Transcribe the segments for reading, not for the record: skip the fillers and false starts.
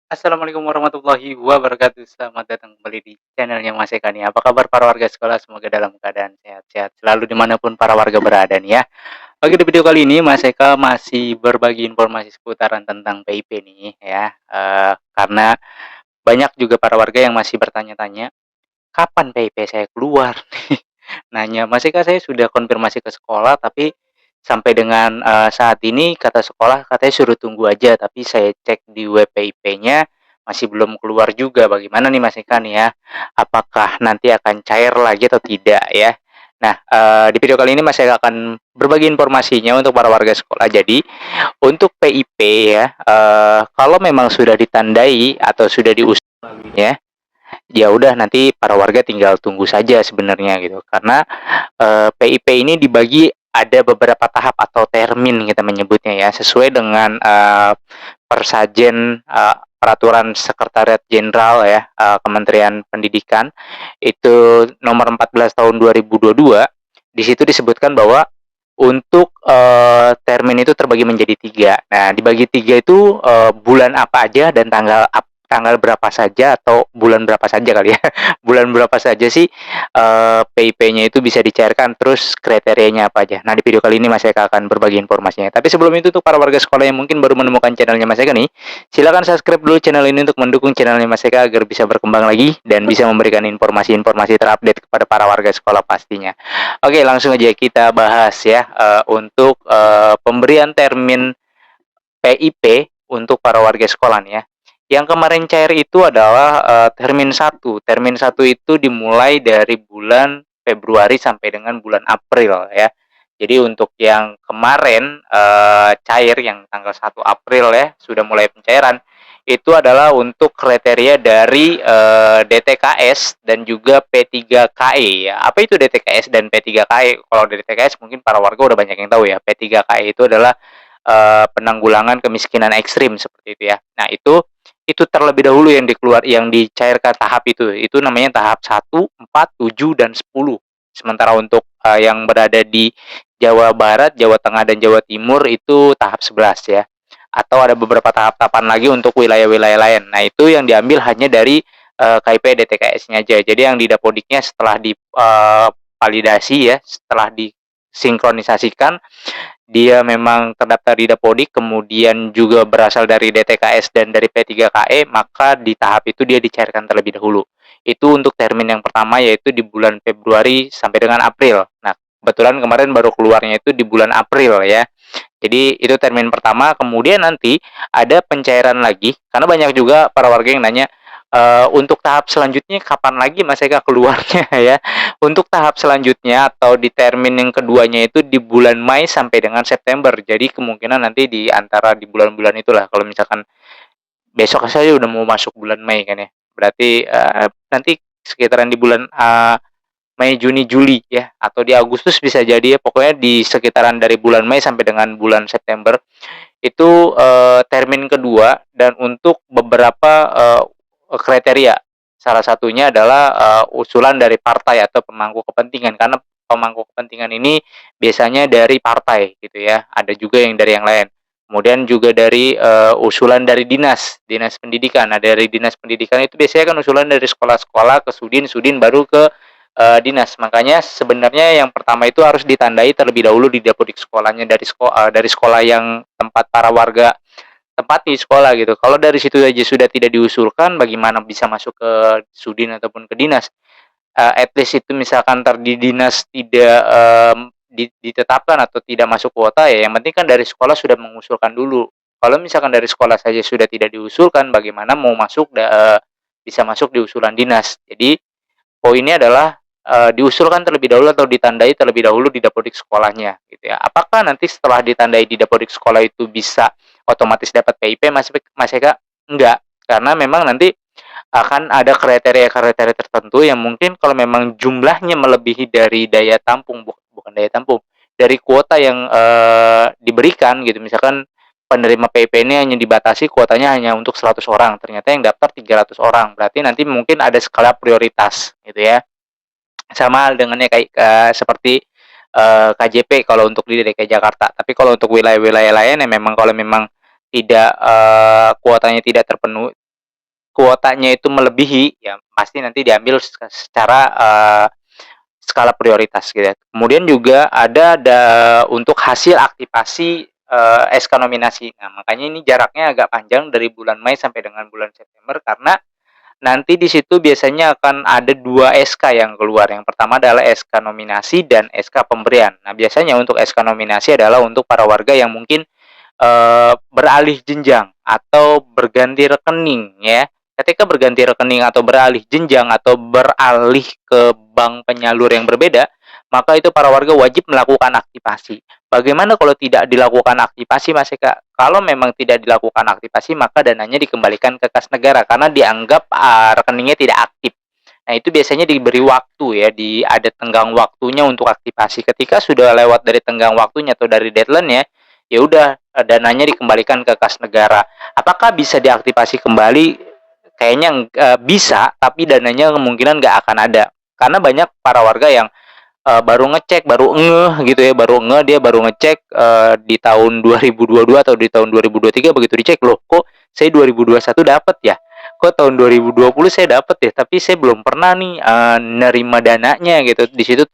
Assalamualaikum warahmatullahi wabarakatuh. Selamat datang kembali di channelnya Mas Eka nih. Apa kabar para warga sekolah? Semoga dalam keadaan sehat-sehat selalu dimanapun para warga berada nih ya. Oke, di video kali ini Mas Eka masih berbagi informasi seputaran tentang PIP nih ya. Karena banyak juga para warga yang masih bertanya-tanya, kapan PIP saya keluar? Nanya, Mas Eka saya sudah konfirmasi ke sekolah tapi sampai dengan saat ini kata sekolah katanya suruh tunggu aja, tapi saya cek di web PIP-nya masih belum keluar juga. Bagaimana nih Mas Eka nih ya? Apakah nanti akan cair lagi atau tidak ya? Nah, di video kali ini Mas Eka akan berbagi informasinya untuk para warga sekolah. Jadi, untuk PIP ya, kalau memang sudah ditandai atau sudah diusul ya, ya udah nanti para warga tinggal tunggu saja sebenarnya gitu. Karena PIP ini dibagi ada beberapa tahap atau termin kita menyebutnya ya, sesuai dengan Persajen Peraturan Sekretariat Jenderal ya, Kementerian Pendidikan itu nomor 14 tahun 2022. Di situ disebutkan bahwa untuk termin itu terbagi menjadi tiga. Nah, dibagi tiga itu bulan apa aja dan tanggal berapa saja atau bulan berapa saja kali ya. Bulan berapa saja sih PIP-nya itu bisa dicairkan, terus kriterianya apa aja. Nah, di video kali ini Mas Eka akan berbagi informasinya. Tapi sebelum itu untuk para warga sekolah yang mungkin baru menemukan channelnya Mas Eka nih, silakan subscribe dulu channel ini untuk mendukung channelnya Mas Eka agar bisa berkembang lagi dan bisa memberikan informasi-informasi terupdate kepada para warga sekolah pastinya. Oke, langsung aja kita bahas ya untuk pemberian termin PIP untuk para warga sekolah nih ya. Yang kemarin cair itu adalah termin satu. Termin satu itu dimulai dari bulan Februari sampai dengan bulan April ya. Jadi untuk yang kemarin cair yang tanggal 1 April ya, sudah mulai pencairan. Itu adalah untuk kriteria dari DTKS dan juga P3KE ya. Apa itu DTKS dan P3KE? Kalau DTKS mungkin para warga udah banyak yang tahu ya. P3KE itu adalah penanggulangan kemiskinan ekstrim seperti itu ya. Nah, itu terlebih dahulu yang dicairkan tahap itu. Itu namanya tahap 1, 4, 7 dan 10. Sementara untuk yang berada di Jawa Barat, Jawa Tengah dan Jawa Timur itu tahap 11 ya. Atau ada beberapa tahap-tahapan lagi untuk wilayah-wilayah lain. Nah, itu yang diambil hanya dari KIP DTKS-nya aja. Jadi yang di Dapodiknya setelah validasi ya, setelah disinkronisasikan dia memang terdaftar di Dapodik, kemudian juga berasal dari DTKS dan dari P3KE, maka di tahap itu dia dicairkan terlebih dahulu. Itu untuk termin yang pertama, yaitu di bulan Februari sampai dengan April. Nah, kebetulan kemarin baru keluarnya itu di bulan April ya. Jadi itu termin pertama, kemudian nanti ada pencairan lagi, karena banyak juga para warga yang nanya, untuk tahap selanjutnya kapan lagi Mas Eka keluarnya ya. Untuk tahap selanjutnya atau di termin yang keduanya itu di bulan Mei sampai dengan September. Jadi kemungkinan nanti di antara di bulan-bulan itulah, kalau misalkan besok saya udah mau masuk bulan Mei kan ya. Berarti nanti sekitaran di bulan Mei, Juni, Juli ya, atau di Agustus bisa jadi ya. Pokoknya di sekitaran dari bulan Mei sampai dengan bulan September itu termin kedua, dan untuk beberapa kriteria. Salah satunya adalah usulan dari partai atau pemangku kepentingan, karena pemangku kepentingan ini biasanya dari partai gitu ya. Ada juga yang dari yang lain. Kemudian juga dari usulan dari dinas pendidikan. Nah, dari dinas pendidikan itu biasanya kan usulan dari sekolah-sekolah ke Sudin, Sudin baru ke dinas. Makanya sebenarnya yang pertama itu harus ditandai terlebih dahulu di dapodik sekolahnya dari sekolah yang tempat para warga tempati sekolah gitu. Kalau dari situ aja sudah tidak diusulkan, bagaimana bisa masuk ke Sudin ataupun ke dinas? At least itu misalkan di dinas tidak ditetapkan atau tidak masuk kuota ya, yang penting kan dari sekolah sudah mengusulkan dulu. Kalau misalkan dari sekolah saja sudah tidak diusulkan, bagaimana mau masuk bisa masuk di usulan dinas. Jadi poinnya adalah diusulkan terlebih dahulu atau ditandai terlebih dahulu di dapodik sekolahnya gitu ya. Apakah nanti setelah ditandai di dapodik sekolah itu bisa otomatis dapat PIP? Mas Eka, enggak, karena memang nanti akan ada kriteria-kriteria tertentu yang mungkin kalau memang jumlahnya melebihi dari daya tampung, bukan daya tampung, dari kuota yang diberikan gitu. Misalkan penerima PIP ini hanya dibatasi kuotanya hanya untuk 100 orang, ternyata yang daftar 300 orang, berarti nanti mungkin ada skala prioritas gitu ya. Sama dengannya kayak seperti KJP kalau untuk di DKI Jakarta. Tapi kalau untuk wilayah-wilayah lain yang memang kalau memang tidak kuotanya tidak terpenuhi, kuotanya itu melebihi, ya pasti nanti diambil secara skala prioritas gitu ya. Kemudian juga ada untuk hasil aktivasi SK nominasi. Nah, makanya ini jaraknya agak panjang dari bulan Mei sampai dengan bulan September karena nanti di situ biasanya akan ada 2 SK yang keluar. Yang pertama adalah SK nominasi dan SK pemberian. Nah, biasanya untuk SK nominasi adalah untuk para warga yang mungkin beralih jenjang atau berganti rekening ya. Ketika berganti rekening atau beralih jenjang atau beralih ke bank penyalur yang berbeda, maka itu para warga wajib melakukan aktivasi. Bagaimana kalau tidak dilakukan aktivasi, Mas Eka? Kalau memang tidak dilakukan aktivasi, maka dananya dikembalikan ke kas negara karena dianggap rekeningnya tidak aktif. Nah, itu biasanya diberi waktu ya, ada tenggang waktunya untuk aktivasi. Ketika sudah lewat dari tenggang waktunya atau dari deadline-nya, ya udah dananya dikembalikan ke kas negara. Apakah bisa diaktifasi kembali? Kayaknya bisa, tapi dananya kemungkinan nggak akan ada. Karena banyak para warga yang baru ngecek, baru ngeh gitu ya, baru ngeh dia baru ngecek di tahun 2022 atau di tahun 2023 begitu dicek, loh kok saya 2021 dapat ya? Kok tahun 2020 saya dapat ya, tapi saya belum pernah nih nerima dananya gitu. Di situ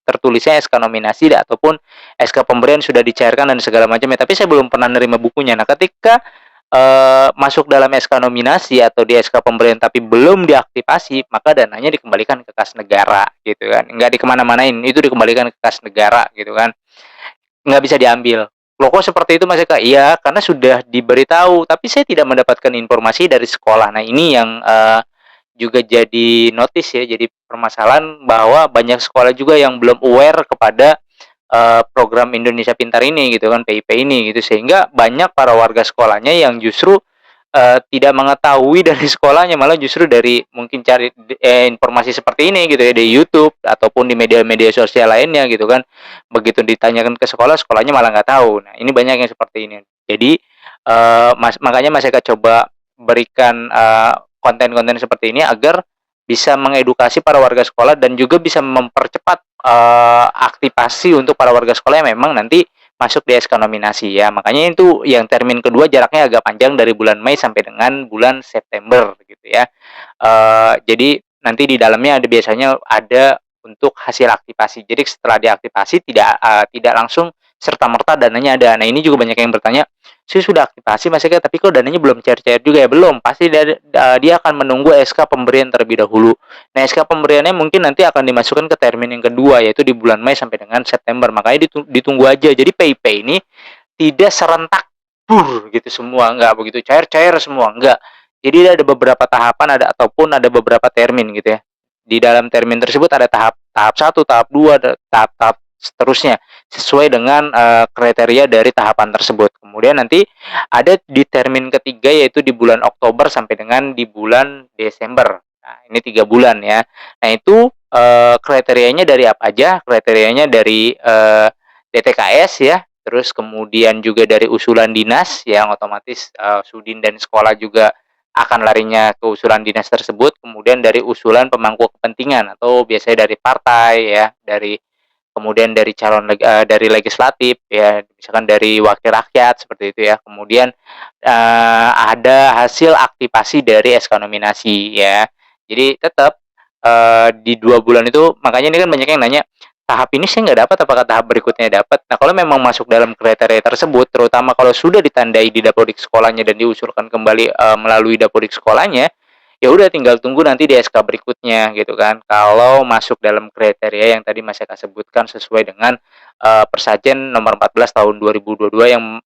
tertulisnya SK nominasi ataupun SK pemberian sudah dicairkan dan segala macam ya, tapi saya belum pernah nerima bukunya. Nah, ketika masuk dalam SK nominasi atau di SK pemberian tapi belum diaktifasi, maka dananya dikembalikan ke kas negara gitu kan. Nggak dikemana-manain, itu dikembalikan ke kas negara gitu kan. Nggak bisa diambil. Loh kok seperti itu Mas Eka? Iya, karena sudah diberitahu, tapi saya tidak mendapatkan informasi dari sekolah. Nah, ini yang juga jadi notice ya, jadi permasalahan bahwa banyak sekolah juga yang belum aware kepada program Indonesia Pintar ini gitu kan, PIP ini gitu, sehingga banyak para warga sekolahnya yang justru tidak mengetahui dari sekolahnya, malah justru dari mungkin cari informasi seperti ini gitu ya di YouTube ataupun di media-media sosial lainnya gitu kan. Begitu ditanyakan ke sekolah, sekolahnya malah nggak tahu. Nah, ini banyak yang seperti ini. Jadi makanya Mas Eka coba berikan konten-konten seperti ini agar bisa mengedukasi para warga sekolah dan juga bisa mempercepat aktivasi untuk para warga sekolah yang memang nanti masuk di SK nominasi ya. Makanya itu yang termin kedua jaraknya agak panjang dari bulan Mei sampai dengan bulan September gitu ya. Jadi nanti di dalamnya ada biasanya ada untuk hasil aktivasi. Jadi setelah diaktifasi tidak langsung serta merta dananya ada. Nah, ini juga banyak yang bertanya, saya sudah aktivasi Mas Eka, tapi kok dananya belum cair-cair juga ya? Belum, pasti dia akan menunggu SK pemberian terlebih dahulu. Nah, SK pemberiannya mungkin nanti akan dimasukkan ke termin yang kedua, yaitu di bulan Mei sampai dengan September. Makanya ditunggu aja. Jadi PIP ini tidak serentak gitu semua, enggak begitu cair-cair semua, enggak. Jadi ada beberapa tahapan ataupun ada beberapa termin gitu ya. Di dalam termin tersebut ada tahap 1, tahap 2, tahap-tahap seterusnya sesuai dengan kriteria dari tahapan tersebut. Kemudian nanti ada di termin ketiga yaitu di bulan Oktober sampai dengan di bulan Desember. Nah, ini 3 bulan ya. Nah, itu kriterianya dari apa aja? Kriterianya dari DTKS ya, terus kemudian juga dari usulan dinas yang otomatis Sudin dan sekolah juga akan larinya ke usulan dinas tersebut, kemudian dari usulan pemangku kepentingan atau biasanya dari partai ya, kemudian dari dari legislatif ya, misalkan dari wakil rakyat seperti itu ya. Kemudian ada hasil aktivasi dari SK nominasi ya. Jadi tetap di 2 bulan itu, makanya ini kan banyak yang nanya, tahap ini saya nggak dapat, apakah tahap berikutnya dapat? Nah, kalau memang masuk dalam kriteria tersebut, terutama kalau sudah ditandai di dapodik sekolahnya dan diusulkan kembali melalui dapodik sekolahnya, ya udah tinggal tunggu nanti di SK berikutnya gitu kan. Kalau masuk dalam kriteria yang tadi Mas Eka sebutkan sesuai dengan Persajen nomor 14 tahun 2022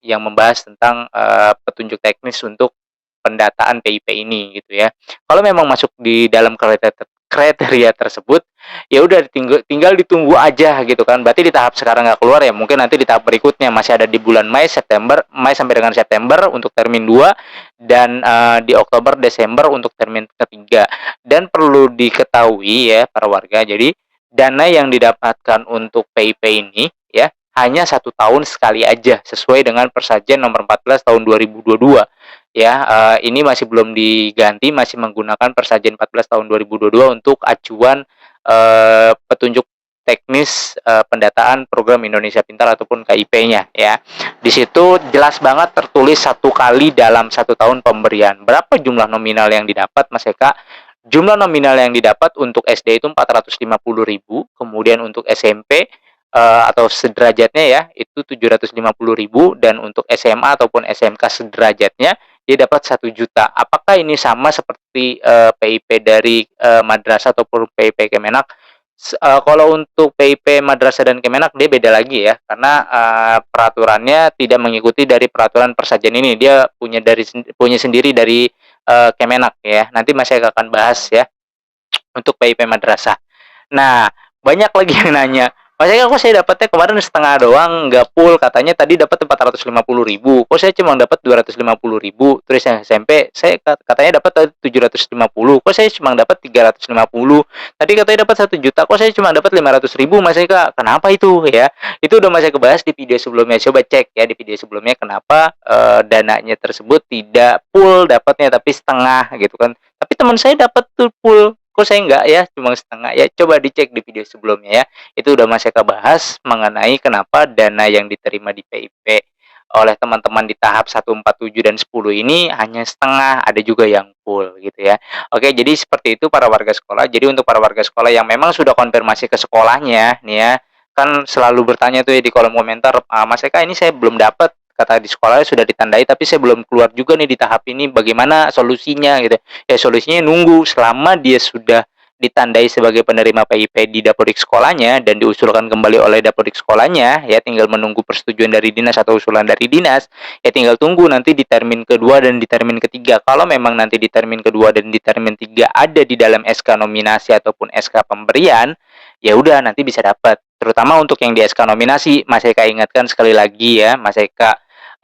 yang membahas tentang petunjuk teknis untuk pendataan PIP ini gitu ya. Kalau memang masuk di dalam kriteria tersebut, ya udah tinggal ditunggu aja gitu kan. Berarti di tahap sekarang nggak keluar ya, mungkin nanti di tahap berikutnya masih ada di bulan Mei sampai dengan September untuk termin 2 dan di Oktober Desember untuk termin ketiga. Dan perlu diketahui ya para warga, jadi dana yang didapatkan untuk PIP ini ya hanya 1 tahun sekali aja sesuai dengan Persajen nomor 14 tahun 2022 ya. Ini masih belum diganti, masih menggunakan Persajen 14 tahun 2022 untuk acuan petunjuk teknis pendataan program Indonesia Pintar ataupun KIP-nya ya. Di situ jelas banget tertulis 1 kali dalam 1 tahun pemberian. Berapa jumlah nominal yang didapat, Mas Eka? Jumlah nominal yang didapat untuk SD itu 450.000, kemudian untuk SMP atau sederajatnya ya itu 750.000, dan untuk SMA ataupun SMK sederajatnya dia dapat 1 juta. Apakah ini sama seperti PIP dari madrasah ataupun PIP Kemenak? Kalau untuk PIP madrasah dan Kemenak dia beda lagi ya, karena peraturannya tidak mengikuti dari peraturan persajian ini. Dia punya sendiri dari Kemenak ya. Nanti masih akan bahas ya untuk PIP madrasah. Nah, banyak lagi yang nanya, Mas Eka kok saya dapatnya kemarin setengah doang, nggak full, katanya tadi dapat 450.000, kok saya cuma dapat 250.000, terus yang SMP saya katanya dapat 750, kok saya cuma dapat 350, tadi katanya dapat 1 juta, kok saya cuma dapat 500.000, Mas Eka, kenapa itu ya? Itu udah Mas Eka bahas di video sebelumnya, coba cek ya di video sebelumnya kenapa dananya tersebut tidak full dapatnya tapi setengah gitu kan. Tapi teman saya dapat tuh full, kok saya enggak ya, cuma setengah ya. Coba dicek di video sebelumnya ya. Itu udah Mas Eka bahas mengenai kenapa dana yang diterima di PIP oleh teman-teman di tahap 1, 4, 7, dan 10 ini hanya setengah, ada juga yang full gitu ya. Oke, jadi seperti itu para warga sekolah. Jadi untuk para warga sekolah yang memang sudah konfirmasi ke sekolahnya nih ya, kan selalu bertanya tuh ya di kolom komentar, Mas Eka ini saya belum dapat, kata di sekolahnya sudah ditandai tapi saya belum keluar juga nih di tahap ini, bagaimana solusinya gitu. Ya solusinya nunggu selama dia sudah ditandai sebagai penerima PIP di dapodik sekolahnya dan diusulkan kembali oleh dapodik sekolahnya ya, tinggal menunggu persetujuan dari dinas atau usulan dari dinas ya, tinggal tunggu nanti di termin kedua dan di termin ketiga. Kalau memang nanti di termin kedua dan di termin 3 ada di dalam SK nominasi ataupun SK pemberian, ya udah nanti bisa dapat. Terutama untuk yang di SK nominasi, Mas Eka ingatkan sekali lagi ya, Mas Eka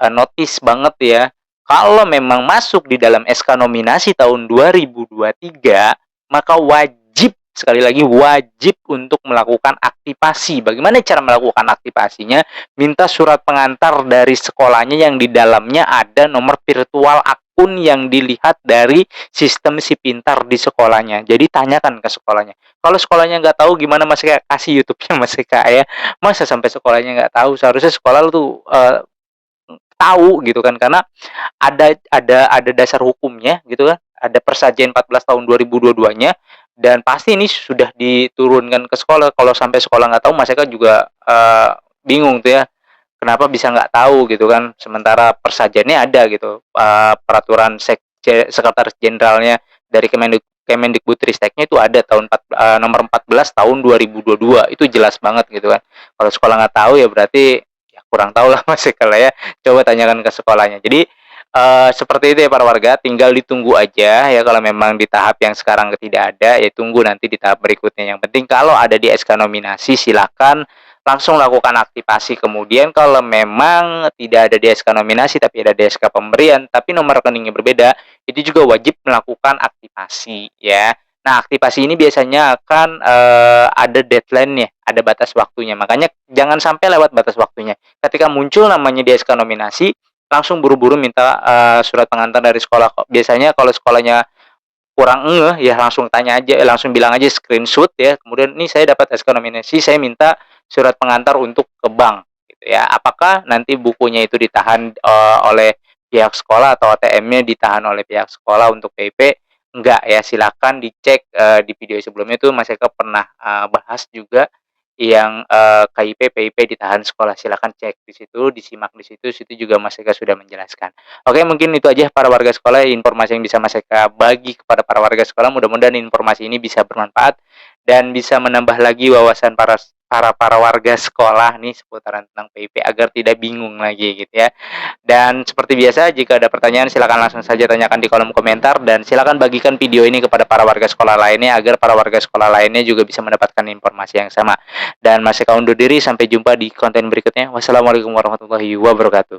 notice banget ya, kalau memang masuk di dalam SK nominasi tahun 2023, maka wajib, sekali lagi wajib untuk melakukan aktivasi. Bagaimana cara melakukan aktivasinya? Minta surat pengantar dari sekolahnya yang di dalamnya ada nomor virtual akun yang dilihat dari sistem si pintar di sekolahnya. Jadi tanyakan ke sekolahnya. Kalau sekolahnya nggak tahu, gimana Mas Eka kasih YouTube-nya Mas Eka ya? Masa sampai sekolahnya nggak tahu? Seharusnya sekolah lu tuh tahu gitu kan, karena ada dasar hukumnya gitu kan, ada Persajian 14 tahun 2022-nya, dan pasti ini sudah diturunkan ke sekolah. Kalau sampai sekolah nggak tahu, Mas Eka juga bingung tuh ya, kenapa bisa nggak tahu gitu kan, sementara persajiannya ada gitu, peraturan sekretaris jenderalnya dari Kemendikbudristeknya itu ada nomor 14 tahun 2022, itu jelas banget gitu kan. Kalau sekolah nggak tahu ya berarti ya kurang tahu lah Mas Eka lah ya, coba tanyakan ke sekolahnya. Jadi seperti itu ya para warga, tinggal ditunggu aja ya, kalau memang di tahap yang sekarang tidak ada ya tunggu nanti di tahap berikutnya. Yang penting kalau ada di SK nominasi silakan langsung lakukan aktivasi. Kemudian kalau memang tidak ada di SK nominasi tapi ada di SK pemberian tapi nomor rekeningnya berbeda, itu juga wajib melakukan aktivasi ya. Nah, aktivasi ini biasanya akan ada deadline-nya, ada batas waktunya. Makanya jangan sampai lewat batas waktunya. Ketika muncul namanya di SK nominasi, langsung buru-buru minta surat pengantar dari sekolah. Biasanya kalau sekolahnya kurang ya langsung tanya aja, langsung bilang aja screenshot ya. Kemudian ini saya dapat SK nominasi, saya minta surat pengantar untuk ke bank gitu ya. Apakah nanti bukunya itu ditahan oleh pihak sekolah atau ATM-nya ditahan oleh pihak sekolah untuk PIP? Enggak ya, silakan dicek di video sebelumnya itu Mas Eka pernah bahas juga yang KIP, PIP ditahan sekolah. Silakan cek di situ, disimak di situ, situ juga Mas Eka sudah menjelaskan. Oke, mungkin itu aja para warga sekolah informasi yang bisa Mas Eka bagi kepada para warga sekolah. Mudah-mudahan informasi ini bisa bermanfaat dan bisa menambah lagi wawasan para warga sekolah nih seputaran tentang PIP agar tidak bingung lagi gitu ya. Dan seperti biasa, jika ada pertanyaan silakan langsung saja tanyakan di kolom komentar, dan silakan bagikan video ini kepada para warga sekolah lainnya agar para warga sekolah lainnya juga bisa mendapatkan informasi yang sama. Dan Mas Eka undur diri, sampai jumpa di konten berikutnya. Wassalamualaikum warahmatullahi wabarakatuh.